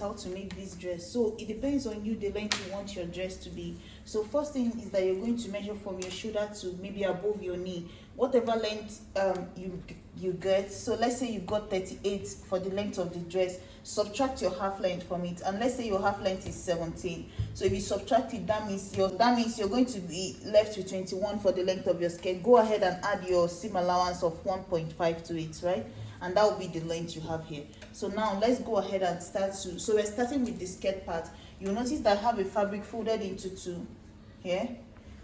how to make this dress. So it depends on you the length you want your dress to be. So first thing is that you're going to measure from your shoulder to maybe above your knee, whatever length you get. So let's say you got 38 for the length of the dress, subtract your half length from it, and let's say your half length is 17. So if you subtract it, that means you're going to be left with 21 for the length of your skirt. Go ahead and add your seam allowance of 1.5 to it, right? And that will be the length you have here. So now let's go ahead and start to, so we're starting with the skirt part. You'll notice that I have a fabric folded into two here,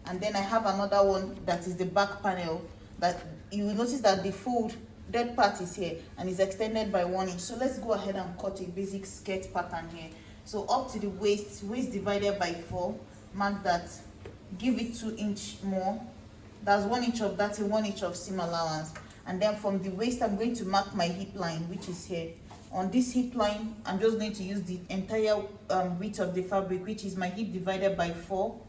and then I have another one that is the back panel, that you will notice that the folded part is here and is extended by 1 inch. So let's go ahead and cut a basic skirt pattern here. So up to the waist divided by 4, mark that, give it 2 inch more, that's 1 inch of that and 1 inch of seam allowance. And then from the waist, I'm going to mark my hip line, which is here. On this hip line, I'm just going to use the entire width of the fabric, which is my hip divided by 4,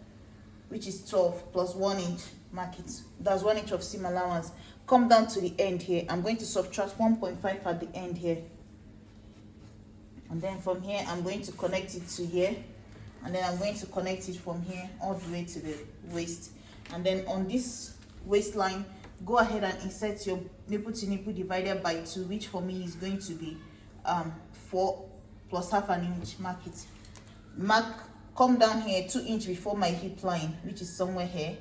which is 12 plus 1 inch. Mark it. That's 1 inch of seam allowance. Come down to the end here. I'm going to subtract 1.5 at the end here. And then from here, I'm going to connect it to here. And then I'm going to connect it from here all the way to the waist. And then on this waistline, go ahead and insert your nipple to nipple divided by 2, which for me is going to be 4 plus half an inch. Mark it. Come down here 2 inch before my hip line, which is somewhere here.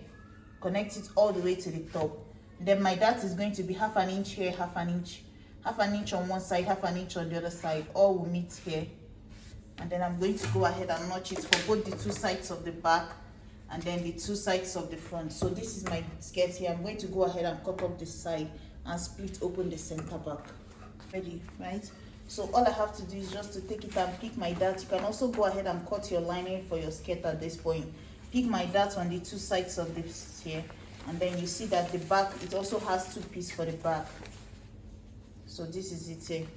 Connect it all the way to the top. Then my dart is going to be half an inch here, half an inch on one side, half an inch on the other side. All will meet here. And then I'm going to go ahead and notch it for both the 2 sides of the back and then the 2 sides of the front. So this is my skirt here. I'm going to go ahead and cut off the side and split open the center back. Ready, right? So all I have to do is just to take it and pick my dart. You can also go ahead and cut your lining for your skirt at this point. Pick my dart on the 2 sides of this here, and then you see that the back, it also has 2 pieces for the back. So this is it here,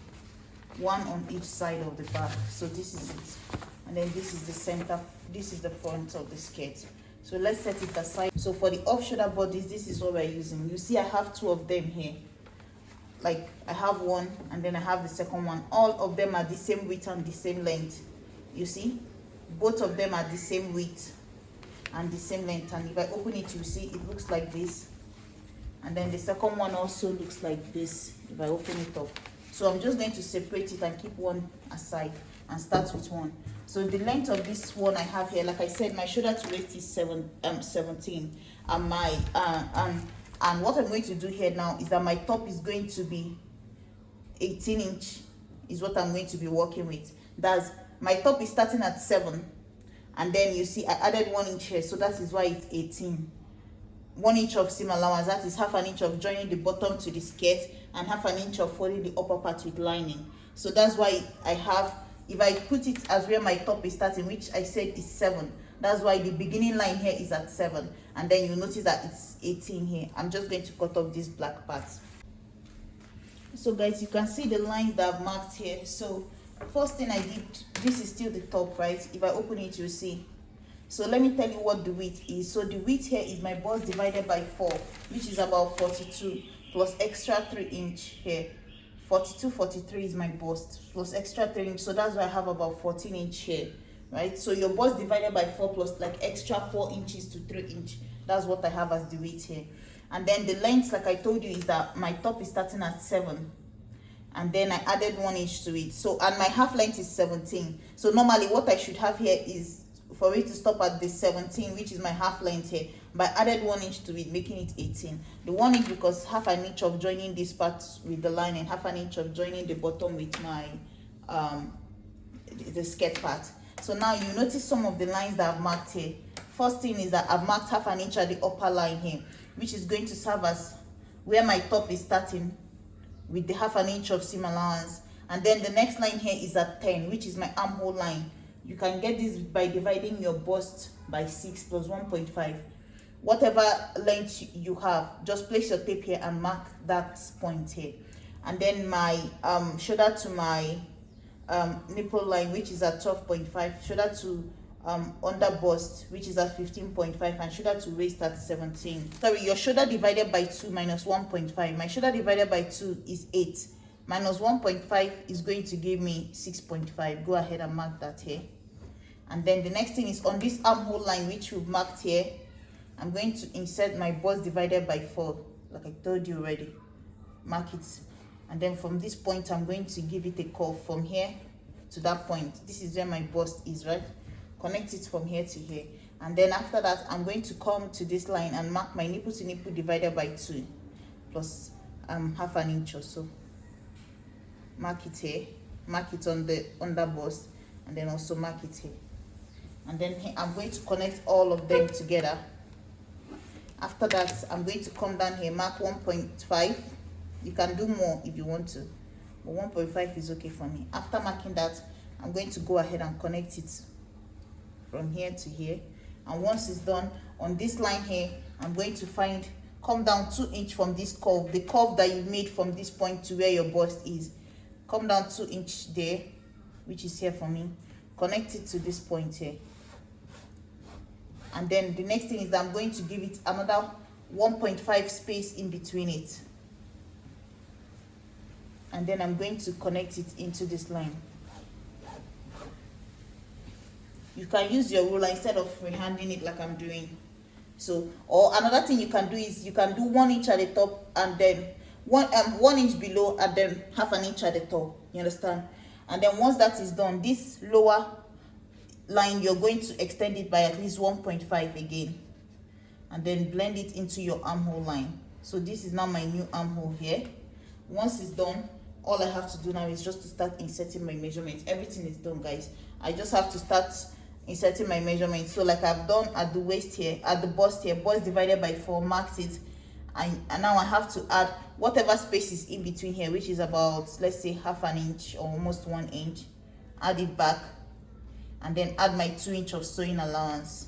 1 on each side of the back. So this is it, and then this is the center, this is the front of the skirt. So let's set it aside. So for the off shoulder bodice, this is what we're using. You see I have 2 of them here. Like I have 1 and then I have the second one. All of them are the same width and the same length. You see, both of them are the same width and the same length. And if I open it, you see it looks like this. And then the second one also looks like this if I open it up. So I'm just going to separate it and keep one aside and start with one. So the length of this one I have here, like I said, my shoulder to waist is 17, and my and what I'm going to do here now is that my top is going to be 18 inch is what I'm going to be working with. That's my top is starting at 7, and then you see I added 1 inch here, so that is why it's 18. 1 inch of seam allowance, that is half an inch of joining the bottom to the skirt and half an inch of folding the upper part with lining. So that's why I have, if I put it as where my top is starting, which I said is 7, that's why the beginning line here is at 7, and then you notice that it's 18 here. I'm just going to cut off this black part. So guys, you can see the lines that I've marked here. So first thing I did, this is still the top, right? If I open it, you'll see. So let me tell you what the width is. So the width here is my bust divided by 4, which is about 42, plus extra 3 inch here. 42, 43 is my bust, plus extra 3 inch. So that's why I have about 14 inch here, right? So your bust divided by 4 plus like extra 4 inches to 3 inch. That's what I have as the width here. And then the length, like I told you, is that my top is starting at 7. And then I added 1 inch to it. So, and my half length is 17. So normally what I should have here is for it to stop at the 17, which is my half length here, but I added 1 inch to it, making it 18. The 1 inch because half an inch of joining this part with the line and half an inch of joining the bottom with my the skirt part. So now you notice some of the lines that I've marked here. First thing is that I've marked half an inch at the upper line here, which is going to serve as where my top is starting with the half an inch of seam allowance. And then the next line here is at 10, which is my armhole line. You can get this by dividing your bust by 6 plus 1.5. Whatever length you have, just place your tape here and mark that point here. And then my shoulder to my nipple line, which is at 12.5, shoulder to under bust, which is at 15.5, and shoulder to waist at 17. Sorry, your shoulder divided by 2 minus 1.5. My shoulder divided by 2 is 8. minus 1.5 is going to give me 6.5. Go ahead and mark that here. And then the next thing is on this armhole line which we've marked here, I'm going to insert my bust divided by 4, like I told you already. Mark it. And then from this point, I'm going to give it a curve from here to that point. This is where my bust is, right? Connect it from here to here. And then after that, I'm going to come to this line and mark my nipple to nipple divided by 2 plus half an inch or so. Mark it here. Mark it on the under bust, and then also mark it here. And then here, I'm going to connect all of them together. After that, I'm going to come down here, mark 1.5. You can do more if you want to, but 1.5 is okay for me. After marking that, I'm going to go ahead and connect it from here to here. And once it's done, on this line here, I'm going to come down 2 inches from this curve, the curve that you made from this point to where your bust is. Come down 2 inches there, which is here for me. Connect it to this point here. And then the next thing is that I'm going to give it another 1.5 space in between it. And then I'm going to connect it into this line. You can use your ruler instead of freehanding it like I'm doing. So, or another thing you can do is you can do 1 inch at the top and then 1 inch below and then half an inch at the top. You understand? And then once that is done, this lower line, you're going to extend it by at least 1.5 again. And then blend it into your armhole line. So this is now my new armhole here. Once it's done, all I have to do now is just to start inserting my measurements. Everything is done, guys. I just have to start inserting my measurements. So like I've done at the waist here, at the bust here, bust divided by 4, marked it. And now I have to add whatever space is in between here, which is about, let's say, half an inch or almost 1 inch. Add it back. And then add my 2 inch of sewing allowance.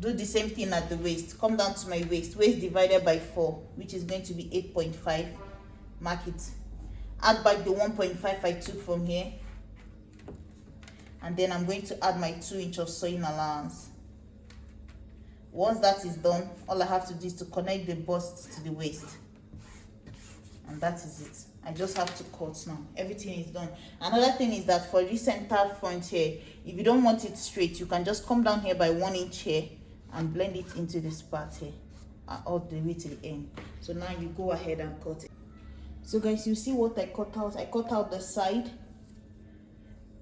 Do the same thing at the waist. Come down to my waist. Waist divided by 4, which is going to be 8.5. Mark it. Add back the 1.5 I took from here. And then I'm going to add my 2 inch of sewing allowance. Once that is done, all I have to do is to connect the bust to the waist. And that is it. I just have to cut now. Everything is done. Another thing is that for this center front here, if you don't want it straight, you can just come down here by 1 inch here and blend it into this part here, all the way to the end. So now you go ahead and cut it. So guys, you see what I cut out? I cut out the side,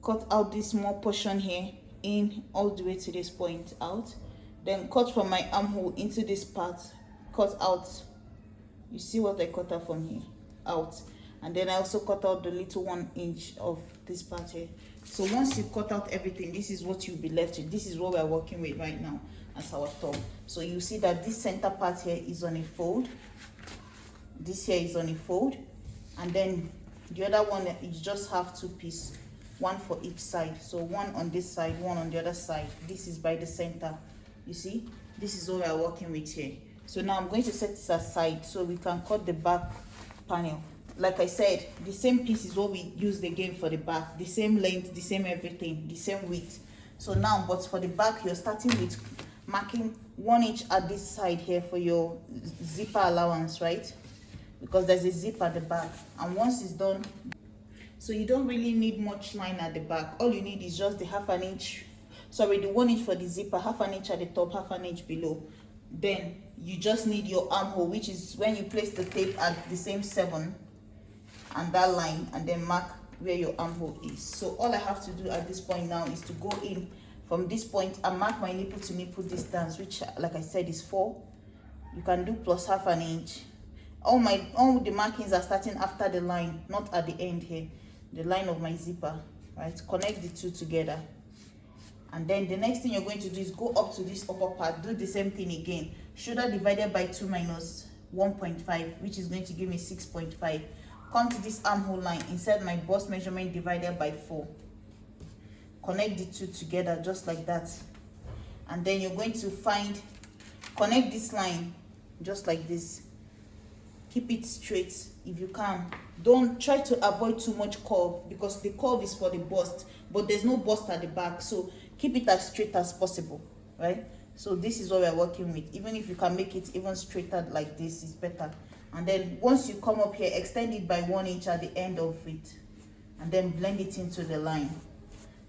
cut out this small portion here in all the way to this point out, then cut from my armhole into this part, cut out. You see what I cut out from here out. And then I also cut out the little 1 inch of this part here. So once you cut out everything, this is what you'll be left with. This is what we're working with right now as our top. So you see that this center part here is on a fold. This here is on a fold. And then the other one, you just have 2 pieces, 1 for each side. So 1 on this side, 1 on the other side. This is by the center. You see, this is what we're working with here. So now I'm going to set this aside so we can cut the back panel. Like I said, the same piece is what we used again for the back. The same length, the same everything, the same width. So now, but for the back, you're starting with marking 1 inch at this side here for your zipper allowance, right? Because there's a zip at the back. And once it's done, so you don't really need much line at the back. All you need is just the half an inch, sorry, the 1 inch for the zipper, half an inch at the top, half an inch below. Then you just need your armhole, which is when you place the tape at the same 7 and that line, and then mark where your armhole is. So all I have to do at this point now is to go in from this point and mark my nipple to nipple distance, which like I said is 4. You can do plus half an inch. All the markings are starting after the line, not at the end here, the line of my zipper, right? Connect the 2 together. And then the next thing you're going to do is go up to this upper part, do the same thing again. Shoulder divided by 2 minus 1.5, which is going to give me 6.5. Come to this armhole line, insert my bust measurement divided by 4. Connect the 2 together just like that. And then you're going to connect this line just like this. Keep it straight if you can. Don't try to avoid too much curve, because the curve is for the bust, but there's no bust at the back. So keep it as straight as possible, right? So this is what we're working with. Even if you can make it even straighter like this, it's better. And then once you come up here, extend it by 1 inch at the end of it, and then blend it into the line.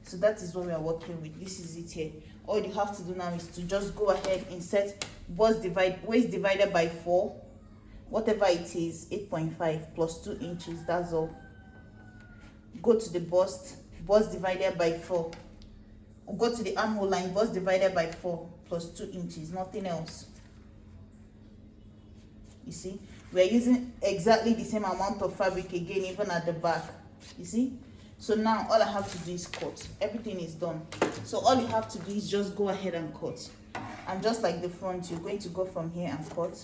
So that is what we are working with. This is it here. All you have to do now is to just go ahead, insert waist divided by 4, whatever it is, 8.5 plus 2 inches, that's all. Go to the bust divided by 4. Go to the armhole line, bust divided by 4 plus 2 inches, nothing else. You see, we're using exactly the same amount of fabric again, even at the back. You see, so now all I have to do is cut. Everything is done. So all you have to do is just go ahead and cut. And just like the front, you're going to go from here and cut.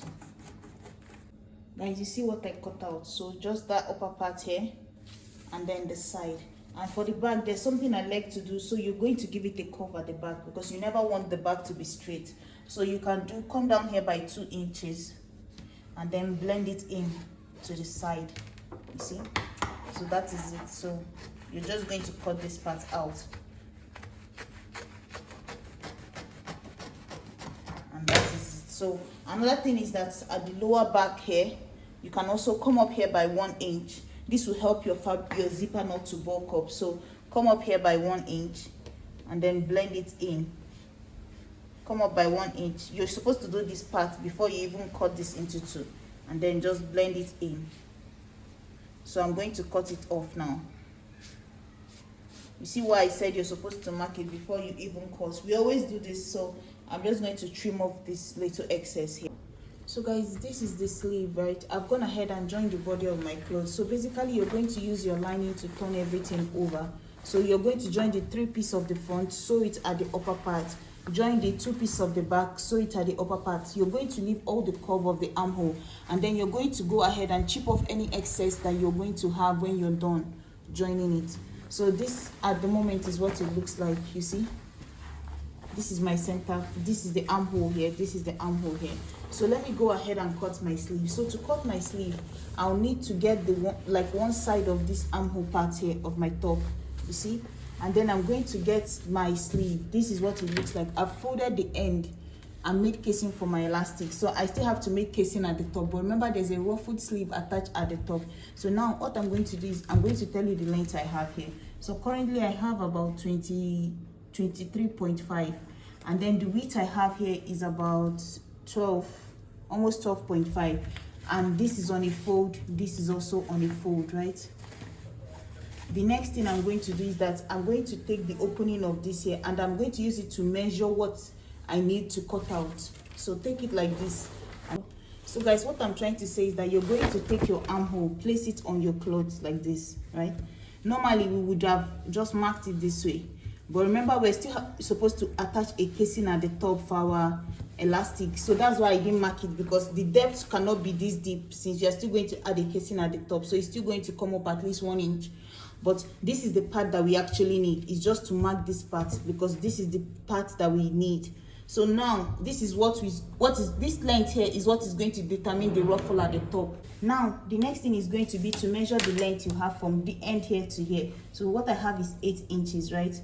Guys, you see what I cut out? So just that upper part here, and then the side. And for the back, there's something I like to do. So you're going to give it a curve at the back, because you never want the back to be straight. So you can come down here by 2 inches and then blend it in to the side. You see, so that is it. So you're just going to cut this part out, and that is it. So another thing is that at the lower back here, you can also come up here by 1 inch. This will help your zipper not to bulk up. So come up here by 1 inch and then blend it in. Come up by 1 inch. You're supposed to do this part before you even cut this into 2, and then just blend it in. So I'm going to cut it off now. You see why I said you're supposed to mark it before you even cut? We always do this, so I'm just going to trim off this little excess here. So guys, this is the sleeve, right? I've gone ahead and joined the body of my clothes. So basically you're going to use your lining to turn everything over. So you're going to join the 3 pieces of the front, sew it at the upper part. Join the 2 pieces of the back, sew it at the upper part. You're going to leave all the curve of the armhole, and then you're going to go ahead and chip off any excess that you're going to have when you're done joining it. So this at the moment is what it looks like. You see, this is my center, this is the armhole here, this is the armhole here. So let me go ahead and cut my sleeve. So to cut my sleeve, I'll need to get the one side of this armhole part here of my top, you see, and then I'm going to get my sleeve. This is what it looks like. I've folded the end and made casing for my elastic, so I still have to make casing at the top, but remember there's a ruffled sleeve attached at the top. So now what I'm going to do is I'm going to tell you the length I have here. So currently I have about 23.5, and then the width I have here is about 12, almost 12.5, and this is on a fold, this is also on a fold, right? The next thing I'm going to do is that I'm going to take the opening of this here, and I'm going to use it to measure what I need to cut out. So take it like this. So guys, what I'm trying to say is that you're going to take your armhole, place it on your clothes like this, right? Normally we would have just marked it this way, but remember we're still supposed to attach a casing at the top for our elastic. So that's why I didn't mark it, because the depth cannot be this deep, since you're still going to add a casing at the top. So it's still going to come up at least 1 inch. But this is the part that we actually need. It's just to mark this part, because this is the part that we need. So now this is this length here is what is going to determine the ruffle at the top. Now the next thing is going to be to measure the length you have from the end here to here. So what I have is 8 inches, right?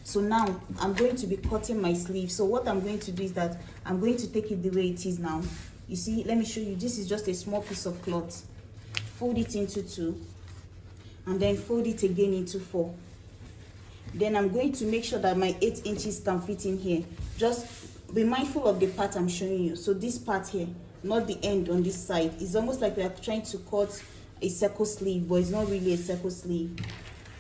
So now I'm going to be cutting my sleeve. So what I'm going to do is that I'm going to take it the way it is now. You see, let me show you. This is just a small piece of cloth. Fold it into 2, and then fold it again into 4. Then I'm going to make sure that my 8 inches can fit in here. Just be mindful of the part I'm showing you. So this part here, not the end on this side. It's almost like we are trying to cut a circle sleeve, but it's not really a circle sleeve.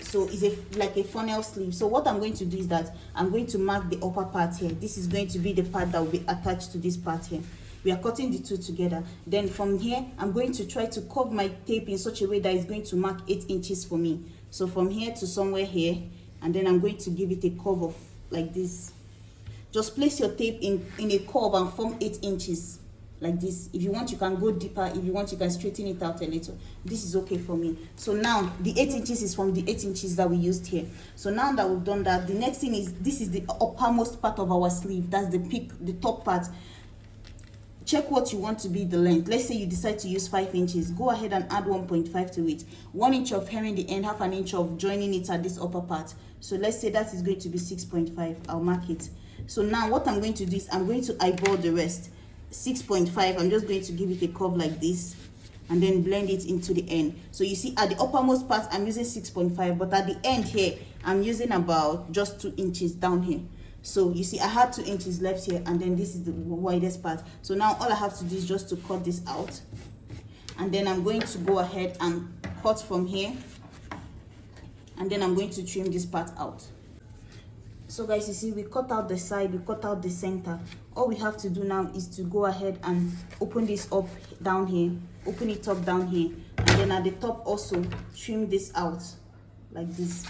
So it's like a funnel sleeve. So what I'm going to do is that I'm going to mark the upper part here. This is going to be the part that will be attached to this part here. We are cutting the 2 together. Then from here, I'm going to try to curve my tape in such a way that it's going to mark 8 inches for me. So from here to somewhere here, and then I'm going to give it a curve of like this. Just place your tape in a curve and form 8 inches like this. If you want, you can go deeper. If you want, you can straighten it out a little. This is okay for me. So now the 8 inches is from the 8 inches that we used here. So now that we've done that, the next thing is, this is the uppermost part of our sleeve. That's the peak, the top part. Check what you want to be the length. Let's say you decide to use 5 inches. Go ahead and add 1.5 to it. 1 inch of hemming the end, half an inch of joining it at this upper part. So let's say that is going to be 6.5. I'll mark it. So now what I'm going to do is I'm going to eyeball the rest. 6.5, I'm just going to give it a curve like this. and then blend it into the end. So you see at the uppermost part I'm using 6.5, but at the end here I'm using about just 2 inches down here. So you see I had 2 inches left here, and then this is the widest part. So now all I have to do is just to cut this out, and then I'm going to go ahead and cut from here, and then I'm going to trim this part out. So guys, you see we cut out the side, we cut out the center. All we have to do now is to go ahead and open this up down here, open it up down here, and then at the top also trim this out like this,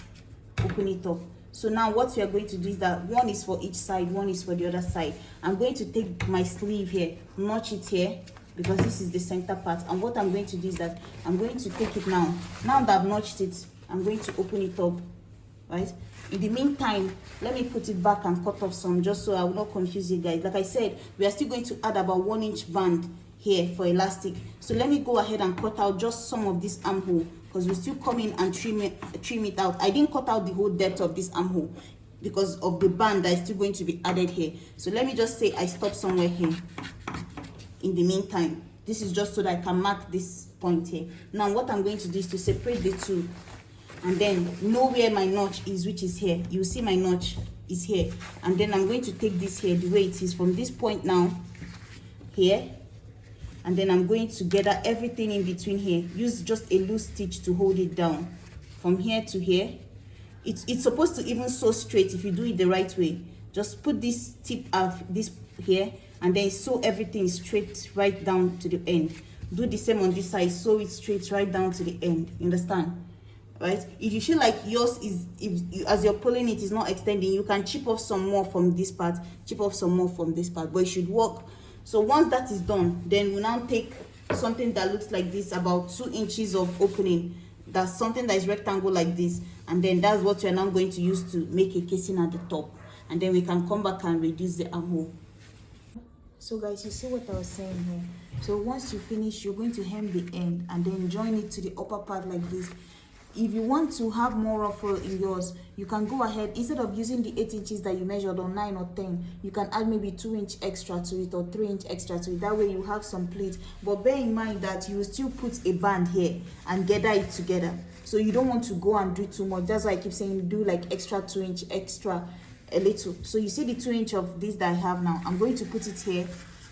open it up. So now what we are going to do is that one is for each side, one is for the other side. I'm going to take my sleeve here, notch it here, because this is the center part. And what I'm going to do is that I'm going to take it now that I've notched it, I'm going to open it up, right? In the meantime, let me put it back and cut off some, just so I will not confuse you guys. Like I said, we are still going to add about 1 inch band here for elastic. So let me go ahead and cut out just some of this armhole, because we still come in and trim it out. I didn't cut out the whole depth of this armhole because of the band that is still going to be added here. So let me just say I stop somewhere here. In the meantime, this is just so that I can mark this point here. Now what I'm going to do is to separate the two, and then know where my notch is, which is here. You see my notch is here, and then I'm going to take this here the way it is from this point now here, and then I'm going to gather everything in between here. Use just a loose stitch to hold it down from here to here. It's supposed to even sew straight if you do it the right way. Just put this tip of this here, and then sew everything straight right down to the end. Do the same on this side, sew it straight right down to the end. You understand? Right? If you feel like yours is, as you're pulling it is not extending, you can chip off some more from this part, chip off some more from this part, but it should work. So once that is done, then we now take something that looks like this, about 2 inches of opening. That's something that is rectangle like this, and then that's what we're now going to use to make a casing at the top, and then we can come back and reduce the armhole. So guys, you see what I was saying here. So once you finish, you're going to hem the end and then join it to the upper part like this. If you want to have more ruffle in yours, you can go ahead, instead of using the 8 inches that you measured, or 9 or 10, you can add maybe 2 inch extra to it, or 3 inch extra to it. That way you have some pleats. But bear in mind that you will still put a band here and gather it together. So you don't want to go and do too much. That's why I keep saying do like extra 2 inch, extra a little. So you see the 2 inch of this that I have now, I'm going to put it here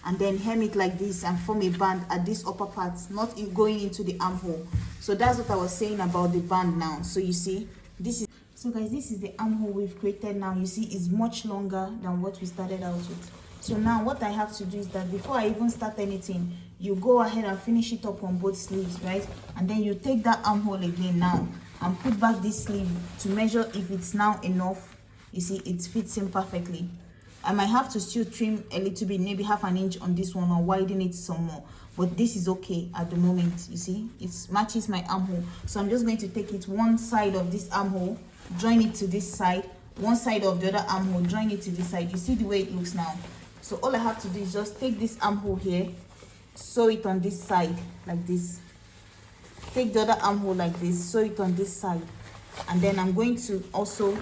and then hem it like this and form a band at this upper part, not in going into the armhole. So that's what I was saying about the band now. So you see, this is, so guys, this is the armhole we've created now. You see, it's much longer than what we started out with. So now what I have to do is that before I even start anything, you go ahead and finish it up on both sleeves, right? And then you take that armhole again now and put back this sleeve to measure if it's now enough. You see, it fits in perfectly. I might have to still trim a little bit, maybe half an inch on this one, or widen it some more, but this is okay at the moment. You see, it matches my armhole. So I'm just going to take it one side of this armhole, join it to this side, one side of the other armhole, join it to this side. You see the way it looks now. So all I have to do is just take this armhole here, sew it on this side like this, take the other armhole like this, sew it on this side, and then I'm going to also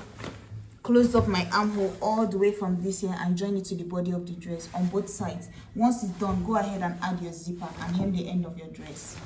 close up my armhole all the way from this here and join it to the body of the dress on both sides. Once it's done, go ahead and add your zipper and hem the end of your dress.